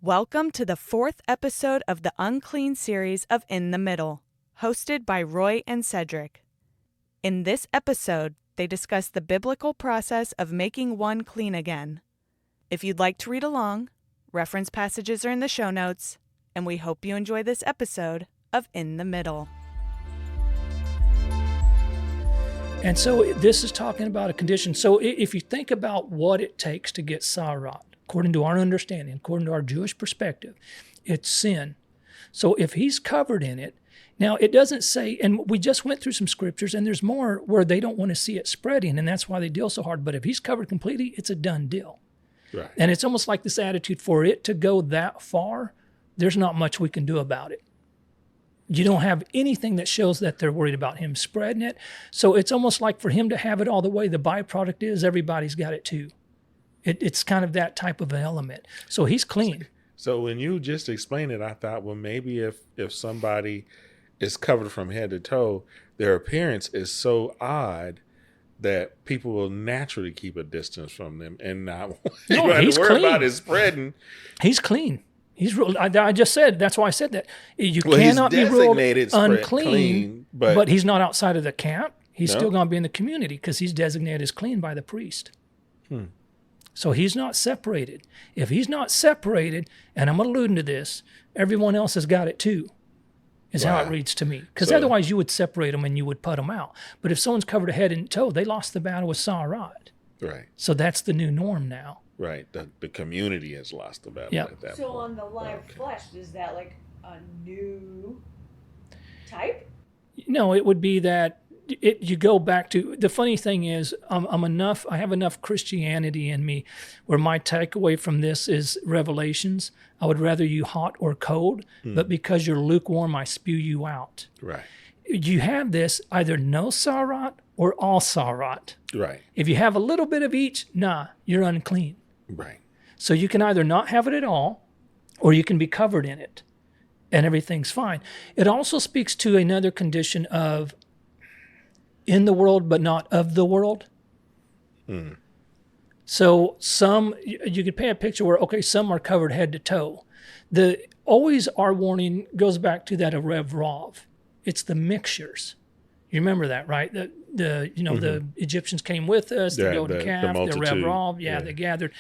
Welcome to the fourth episode of the Unclean series of In the Middle, hosted by Roy and Cedric. In this episode, they discuss the biblical process of making one clean again. If you'd like to read along, reference passages are in the show notes, and we hope you enjoy this episode of In the Middle. And so this is talking about a condition. So if you think about what it takes to get tzaraat, according to our understanding, according to our Jewish perspective, it's sin. So if he's covered in it, now it doesn't say, and we just went through some scriptures, and there's more where they don't want to see it spreading, and that's why they deal so hard. But if he's covered completely, it's a done deal. Right. And it's almost like this attitude, for it to go that far, there's not much we can do about it. You don't have anything that shows that they're worried about him spreading it. So it's almost like for him to have it all the way, the byproduct is everybody's got it too. It's kind of that type of an element. So he's clean. So when you just explained it, I thought, well, maybe if somebody is covered from head to toe, their appearance is so odd that people will naturally keep a distance from them and not No, have he's to worry clean. about it spreading. He's clean. He's real. I just said, that's why I said that. You Well, he's cannot be ruled designated unclean, clean, but he's not outside of the camp. He's No. still going to be in the community because he's designated as clean by the priest. So he's not separated. If he's not separated, and I'm alluding to this, everyone else has got it too, is how it Wow. reads to me. Because So- otherwise you would separate them and you would put them out. But if someone's covered head and toe, they lost the battle with tzaraat. Right, So that's the new norm now. right. The community has lost the battle Yeah. at that So point. on the live Okay. flesh, is that like a new type? No, it would be that you go back to, the funny thing is, I have enough Christianity in me where my takeaway from this is Revelations. I would rather you hot or cold, but because you're lukewarm, I spew you out. Right, You have this either no tzaraat or all tzaraat. right, If you have a little bit of each, you're unclean. right. So you can either not have it at all, or you can be covered in it, and everything's fine. It also speaks to another condition of in the world, but not of the world. So some, you could paint a picture where, okay, some are covered head to toe. Always our warning goes back to that Rev Rav. It's the mixtures. You remember that, right? The Egyptians came with us, the Yeah, golden the calf, the Rev multitude. Rav, Yeah. they gathered.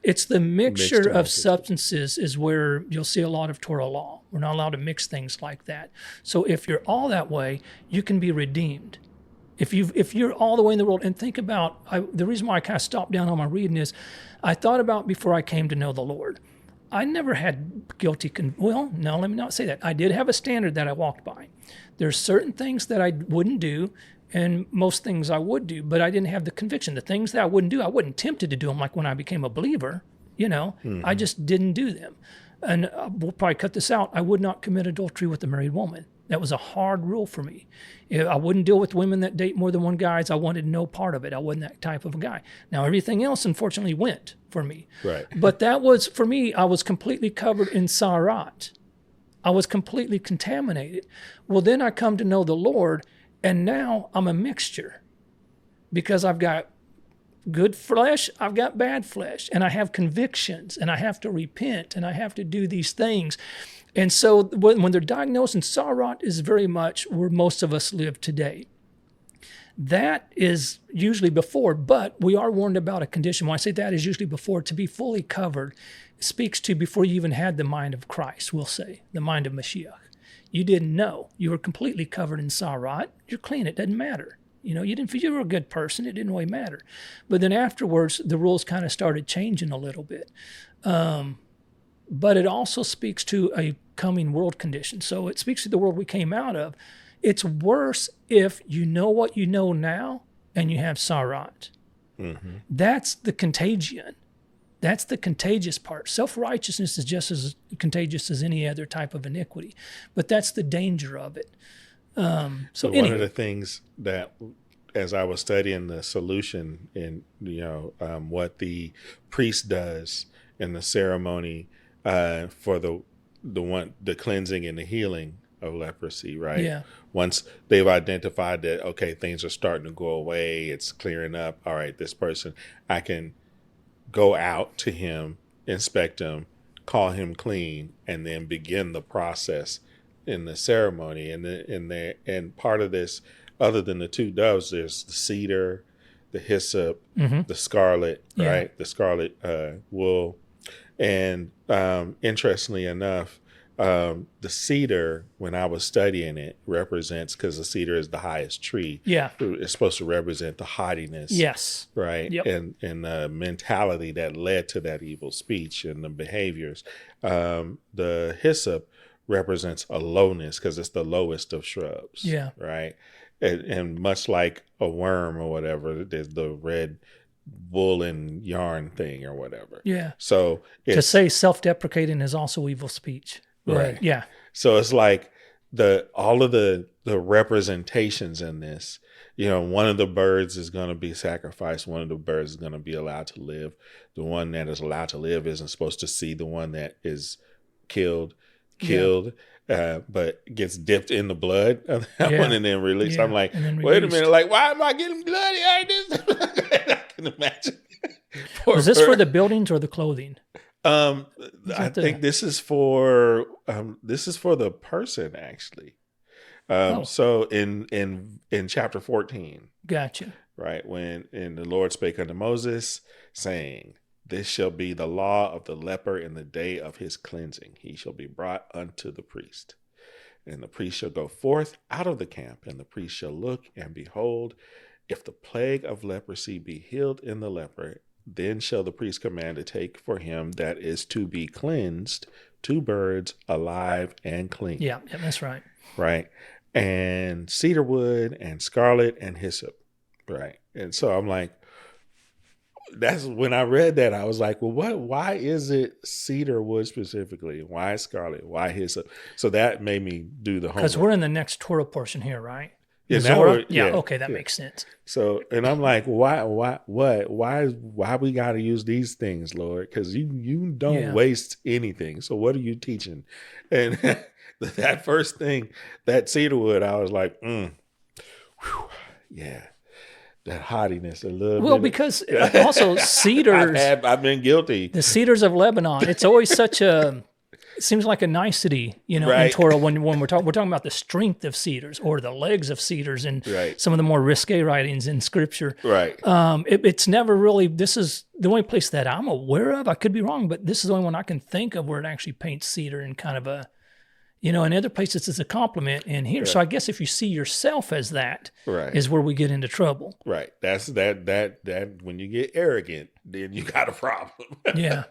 It's the mixture Mixed of multitude. substances is where you'll see a lot of Torah law. We're not allowed to mix things like that. So if you're all that way, you can be redeemed. If you're all the way in the world, and think about, the reason why I kind of stopped down on my reading is, I thought about before I came to know the Lord. I never had let me not say that. I did have a standard that I walked by. There's certain things that I wouldn't do, and most things I would do, but I didn't have the conviction. The things that I wouldn't do, I wasn't tempted to do them like when I became a believer, I just didn't do them. And we'll probably cut this out. I would not commit adultery with a married woman. That was a hard rule for me. I wouldn't deal with women that date more than one guy. I wanted no part of it. I wasn't that type of a guy. Now, everything else, unfortunately, went for me. Right. But that was, for me, I was completely covered in tzaraat. I was completely contaminated. Well, then I come to know the Lord, and now I'm a mixture because I've got good flesh, I've got bad flesh, and I have convictions, and I have to repent, and I have to do these things. And so when they're diagnosed, and tzaraat is very much where most of us live today. That is usually before, but we are warned about a condition. When I say that is usually before, to be fully covered speaks to before you even had the mind of Christ, we'll say, the mind of Mashiach. You didn't know. You were completely covered in tzaraat. You're clean. It doesn't matter. You didn't feel you were a good person. It didn't really matter. But then afterwards, the rules kind of started changing a little bit. But it also speaks to a coming world condition. So it speaks to the world we came out of. It's worse if you know what you know now and you have tzaraat. That's the contagion. That's the contagious part. Self-righteousness is just as contagious as any other type of iniquity. But that's the danger of it. So one of the things that, as I was studying the solution in, what the priest does in the ceremony for the cleansing and the healing of leprosy, right? Yeah. Once they've identified that, okay, things are starting to go away, it's clearing up. All right, this person, I can go out to him, inspect him, call him clean, and then begin the process in the ceremony. And part of this, other than the 2 doves, there's the cedar, the hyssop, the scarlet, right? The scarlet wool. And interestingly enough, the cedar, when I was studying it, represents, because the cedar is the highest tree. Yeah. It's supposed to represent the haughtiness. Yes. Right. Yep. And the mentality that led to that evil speech and the behaviors. The hyssop represents a lowness, because it's the lowest of shrubs. Yeah. Right. And much like a worm or whatever, there's the red wool and yarn thing or whatever. Yeah. So to say self-deprecating is also evil speech. Right. Yeah. So it's like all of the representations in this, one of the birds is going to be sacrificed. One of the birds is going to be allowed to live. The one that is allowed to live isn't supposed to see the one that is killed, but gets dipped in the blood of that one and then released. I'm like, wait a minute, like, why am I getting bloody out of this? I can imagine. Was this for the buildings or the clothing? I think this is for the person, actually. So in chapter 14, gotcha. Right, and the Lord spake unto Moses, saying, this shall be the law of the leper in the day of his cleansing. He shall be brought unto the priest. And the priest shall go forth out of the camp, and the priest shall look, and behold, if the plague of leprosy be healed in the leper, then shall the priest command to take for him that is to be cleansed 2 birds alive and clean. Yeah, that's right. Right. And cedar wood and scarlet and hyssop. Right. And so I'm like, that's when I read that, I was like, well, why is it cedar wood specifically? Why scarlet? Why hyssop? So that made me do the homework. Because we're in the next Torah portion here, right? Yeah, okay, that makes sense. So, and I'm like, why we got to use these things, Lord? Because you don't waste anything. So what are you teaching? And that first thing, that cedar wood, I was like, that hottiness a little bit. Well, because also cedars. I've been guilty. The cedars of Lebanon. It's always such a. It seems like a nicety, in Torah when we're talking about the strength of cedars or the legs of cedars and some of the more risque writings in Scripture. Right. It's never really. This is the only place that I'm aware of. I could be wrong, but this is the only one I can think of where it actually paints cedar in kind of a. In other places it's a compliment in here. Right. So I guess if you see yourself as that, is where we get into trouble. Right. That's that when you get arrogant, then you got a problem. Yeah.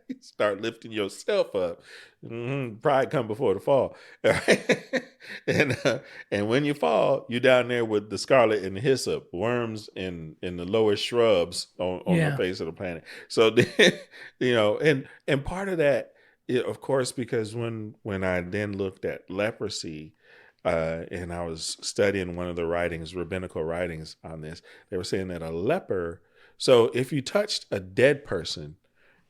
You start lifting yourself up. Pride come before the fall. And when you fall, you're down there with the scarlet and the hyssop, worms in the lower shrubs on the face of the planet. So then, and part of that, of course, because when I then looked at leprosy, and I was studying one of the rabbinical writings on this, they were saying that a leper, so if you touched a dead person,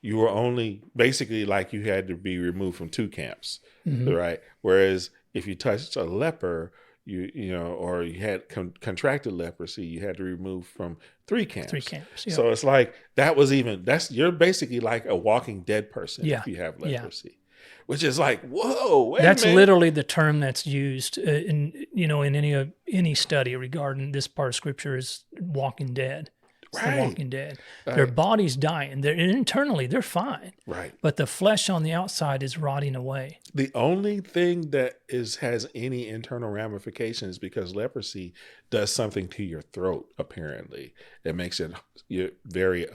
you were only basically like you had to be removed from 2 camps, right? Whereas if you touched a leper, or you had contracted leprosy, you had to remove from 3 camps. 3 camps. Yeah. So it's like you're basically like a walking dead person if you have leprosy, which is like, whoa. That's literally the term that's used in any study regarding this part of Scripture is walking dead. It's the walking dead. Right. Their body's dying. Internally, they're fine. Right. But the flesh on the outside is rotting away. The only thing that has any internal ramifications because leprosy does something to your throat, apparently. It makes it very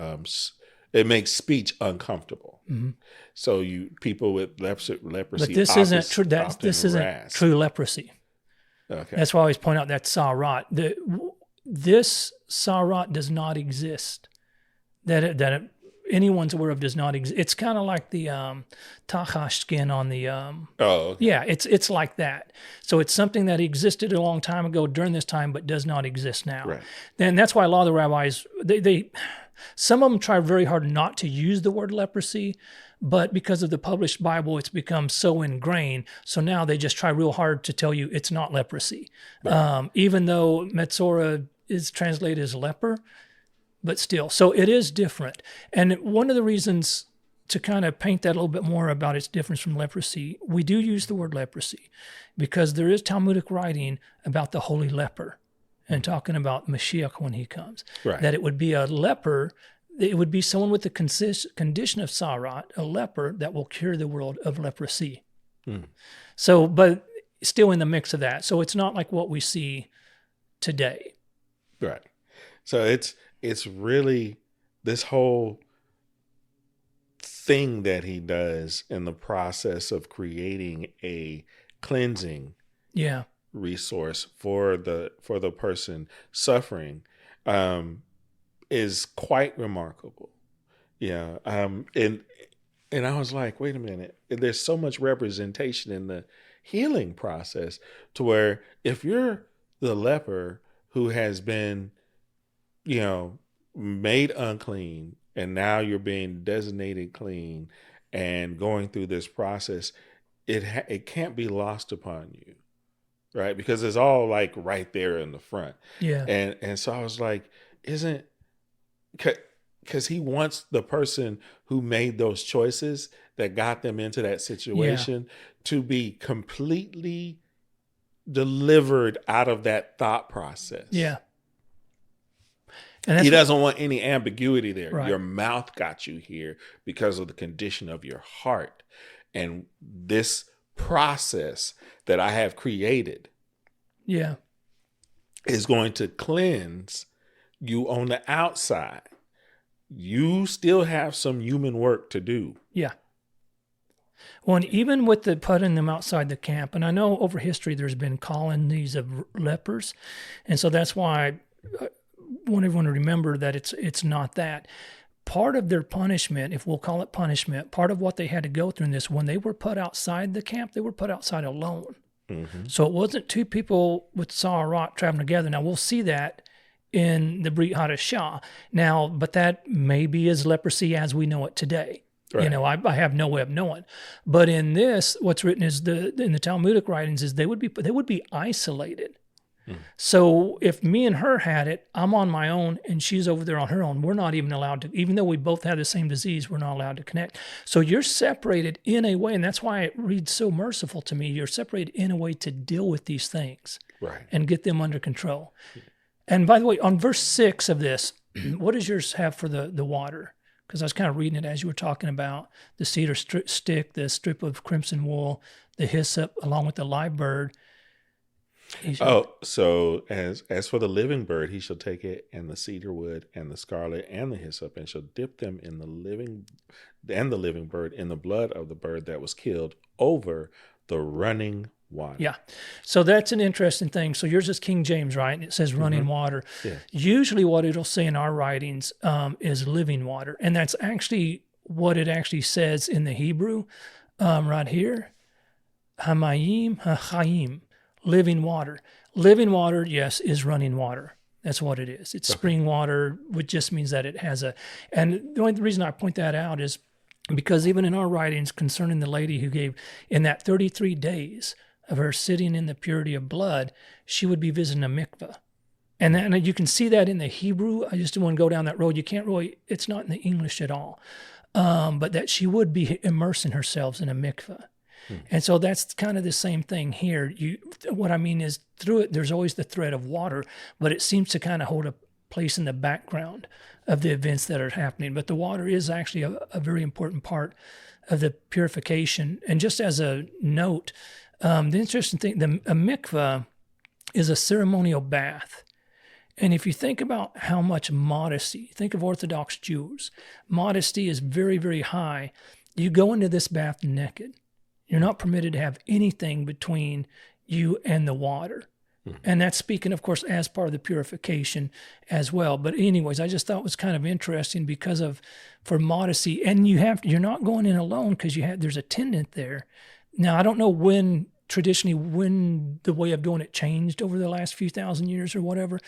it makes speech uncomfortable. Mm-hmm. So people with leprosy. But this isn't true. This isn't true leprosy. Okay. That's why I always point out that tzaraat. This tzaraat does not exist. That anyone's aware of does not exist. It's kind of like the tachash skin on the. Okay. Yeah, it's like that. So it's something that existed a long time ago during this time, but does not exist now. Right. And that's why a lot of the rabbis some of them try very hard not to use the word leprosy, but because of the published Bible, it's become so ingrained. So now they just try real hard to tell you it's not leprosy, even though Metzora is translated as leper, but still. So it is different. And one of the reasons to kind of paint that a little bit more about its difference from leprosy, we do use the word leprosy because there is Talmudic writing about the holy leper and talking about Mashiach when he comes. Right. That it would be a leper, it would be someone with the condition of tzaraat, a leper that will cure the world of leprosy. So, but still in the mix of that. So it's not like what we see today. Right. So it's really this whole thing that he does in the process of creating a cleansing resource for the person suffering is quite remarkable. Yeah. And I was like, wait a minute, there's so much representation in the healing process to where if you're the leper who has been, made unclean, and now you're being designated clean and going through this process, it can't be lost upon you, right? Because it's all like right there in the front. Yeah. And so I was like, because he wants the person who made those choices that got them into that situation to be completely delivered out of that thought process. Yeah. And he doesn't want any ambiguity there. Right. Your mouth got you here because of the condition of your heart. And this process that I have created is going to cleanse you on the outside. You still have some human work to do. Yeah. Well, and even with the putting them outside the camp, and I know over history there's been colonies of lepers, and so that's why I want everyone to remember that it's not that. Part of their punishment, if we'll call it punishment, part of what they had to go through in this, when they were put outside the camp, they were put outside alone. Mm-hmm. So it wasn't two people with tzaraat traveling together. Now, we'll see that in the Brit Hadashah. Now, but that maybe is leprosy as we know it today. Right. I have no way of knowing. But in this, what's written is in the Talmudic writings is they would be isolated. So if me and her had it, I'm on my own and she's over there on her own. We're not even allowed to, even though we both have the same disease, we're not allowed to connect. So you're separated in a way, and that's why it reads so merciful to me. You're separated in a way to deal with these things and get them under control. And by the way, on verse 6 of this, what does yours have for the water? Because I was kind of reading it as you were talking about the cedar stick, the strip of crimson wool, the hyssop, along with the live bird. So as for the living bird, he shall take it and the cedar wood and the scarlet and the hyssop and shall dip them in the living bird in the blood of the bird that was killed over the running water. Yeah. So that's an interesting thing. So yours is King James, right? And it says running water. Yeah. Usually what it'll say in our writings is living water. And that's actually what it actually says in the Hebrew right here. Hamayim ha'chaim. Living water. Living water, yes, is running water. That's what it is. It's spring water, which just means that it has and the only reason I point that out is because even in our writings concerning the lady who gave, in that 33 days of her sitting in the purity of blood, she would be visiting a mikveh. And you can see that in the Hebrew. I just didn't want to go down that road. You can't really, it's not in the English at all. But that she would be immersing herself in a mikveh. And so that's kind of the same thing here. What I mean is through it, there's always the thread of water, but it seems to kind of hold a place in the background of the events that are happening. But the water is actually a very important part of the purification. And just as a note, the interesting thing, a mikveh is a ceremonial bath. And if you think about how much modesty, think of Orthodox Jews, modesty is very, very high. You go into this bath naked. You're not permitted to have anything between you and the water. And that's speaking, of course, as part of the purification as well. But anyways, I just thought it was kind of interesting because for modesty. And you're not going in alone because there's a attendant there. Now, I don't know traditionally when the way of doing it changed over the last few thousand years or whatever.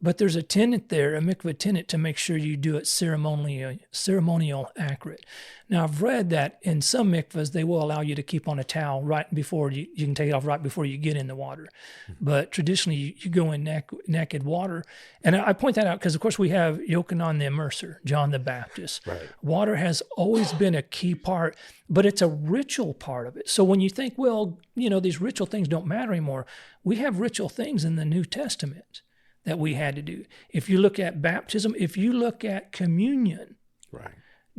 But there's a tenet there, a mikveh tenet, to make sure you do it ceremonial accurate. Now, I've read that in some mikvahs, they will allow you to keep on a towel right before you can take it off right before you get in the water. But traditionally, you go in naked water. And I point that out because, of course, we have Yochanan the Immerser, John the Baptist. Right. Water has always been a key part, but it's a ritual part of it. So when you think, well, these ritual things don't matter anymore, we have ritual things in the New Testament that we had to do. If you look at baptism, if you look at communion, Right.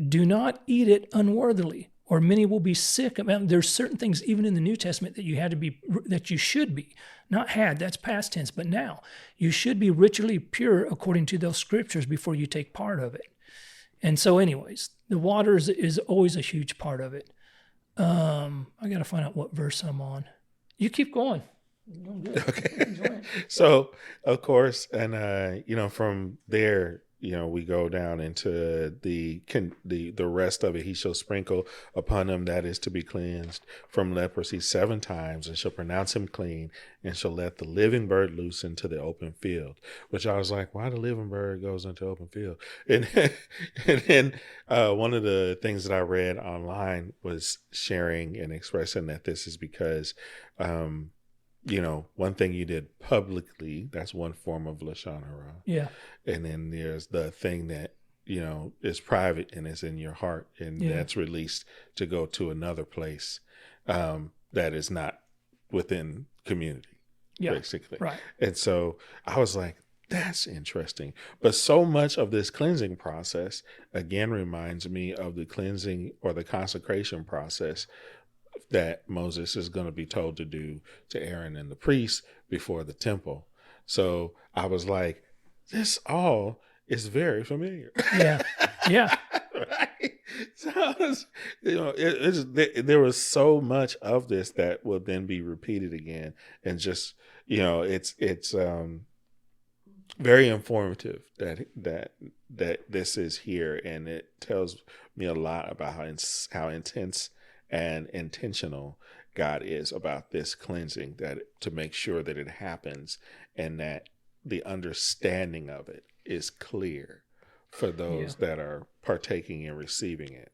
do not eat it unworthily, or many will be sick. There's certain things even in the New Testament that you should be, not had, that's past tense, but now you should be ritually pure according to those scriptures before you take part of it. And so anyways, the water is always a huge part of it. I got to find out what verse I'm on. You keep going. Okay. So, of course, and from there, we go down into the rest of it. He shall sprinkle upon him that is to be cleansed from leprosy 7 times, and shall pronounce him clean, and shall let the living bird loose into the open field. Which I was like, why the living bird goes into open field? And then one of the things that I read online was sharing and expressing that this is because one thing you did publicly, that's one form of Lashon Hara. Yeah. And then there's the thing that, is private and is in your heart, and that's released to go to another place that is not within community, basically. Right. And so I was like, that's interesting. But so much of this cleansing process, again, reminds me of the cleansing or the consecration process that Moses is going to be told to do to Aaron and the priests before the temple. So I was like, this all is very familiar. Yeah. Yeah. Right? So there was so much of this that will then be repeated again, and just it's very informative that this is here, and it tells me a lot about how intense and intentional God is about this cleansing, that to make sure that it happens and that the understanding of it is clear for those that are partaking and receiving it.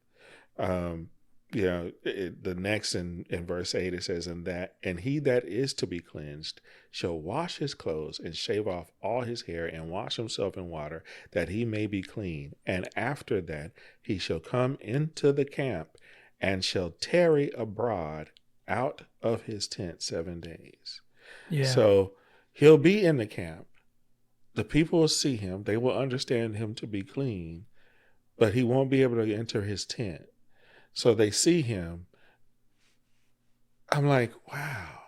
The next in verse 8, it says, and he that is to be cleansed shall wash his clothes and shave off all his hair and wash himself in water, that he may be clean. And after that he shall come into the camp and shall tarry abroad out of his tent 7 days. Yeah. So he'll be in the camp. The people will see him. They will understand him to be clean, but he won't be able to enter his tent. So they see him. I'm like, wow.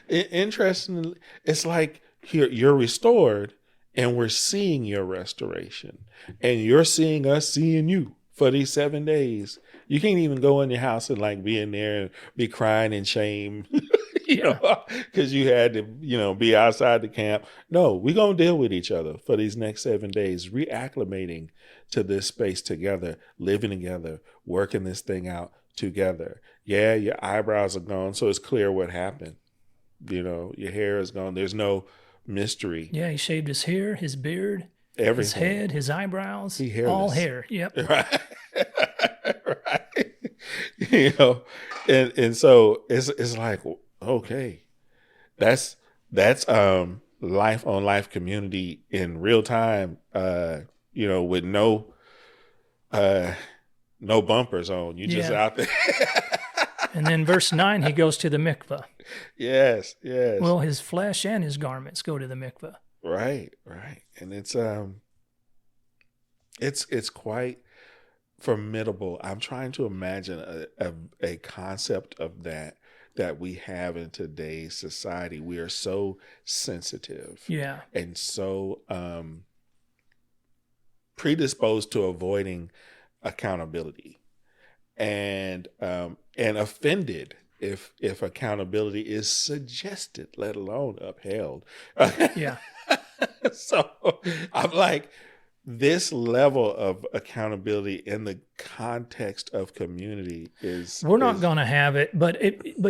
Interestingly, it's like you're restored, and we're seeing your restoration, and you're seeing us seeing you. For these 7 days, you can't even go in your house and be in there and be crying in shame, because you had to, be outside the camp. No, we're going to deal with each other for these next 7 days, reacclimating to this space together, living together, working this thing out together. Yeah, your eyebrows are gone, so it's clear what happened. Your hair is gone. There's no mystery. Yeah, he shaved his hair, his beard. Everything. His head, his eyebrows, all hair. Yep. Right. Right. And so it's like, okay, that's life on life community in real time, with no bumpers on. You just out there. And then verse 9, he goes to the mikveh. Yes. Well, his flesh and his garments go to the mikveh. Right. And it's quite formidable. I'm trying to imagine a concept of that we have in today's society. We are so sensitive. Yeah. And so predisposed to avoiding accountability and offended if accountability is suggested, let alone upheld. Yeah. So I'm like, this level of accountability in the context of community is we're not going to have it, but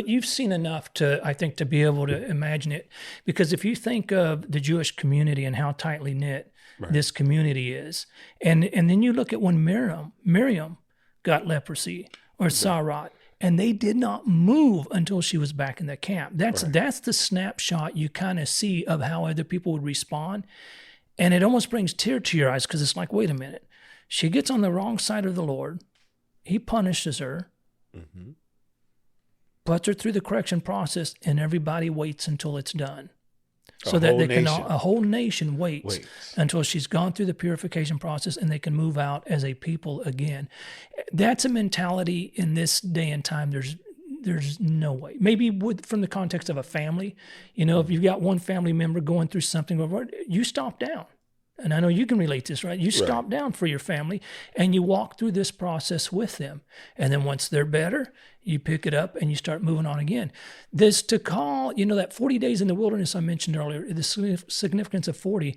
you've seen enough to, I think, to be able to imagine it. Because if you think of the Jewish community and how tightly knit this community is, and then you look at when Miriam got leprosy or tzaraat, and they did not move until she was back in the camp. That's the snapshot you kind of see of how other people would respond. And it almost brings tears to your eyes, because it's like, wait a minute. She gets on the wrong side of the Lord. He punishes her, puts her through the correction process, and everybody waits until it's done. So that a whole nation waits until she's gone through the purification process and they can move out as a people again. That's a mentality in this day and time. There's no way. Maybe from the context of a family, if you've got one family member going through something, you stop down. And I know you can relate to this, right? You stop down for your family and you walk through this process with them. And then once they're better, you pick it up and you start moving on again. This to call, that 40 days in the wilderness I mentioned earlier, the significance of 40,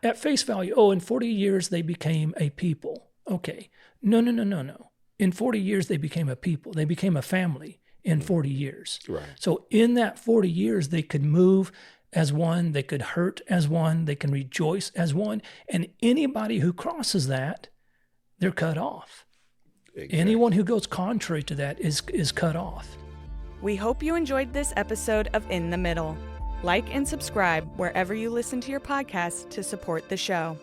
at face value, in 40 years they became a people. Okay. No. In 40 years, they became a people. They became a family in 40 years. Right. So in that 40 years, they could move as one. They could hurt as one. They can rejoice as one. And anybody who crosses that, they're cut off. Exactly. Anyone who goes contrary to that is cut off. We hope you enjoyed this episode of In the Middle. Like and subscribe wherever you listen to your podcast to support the show.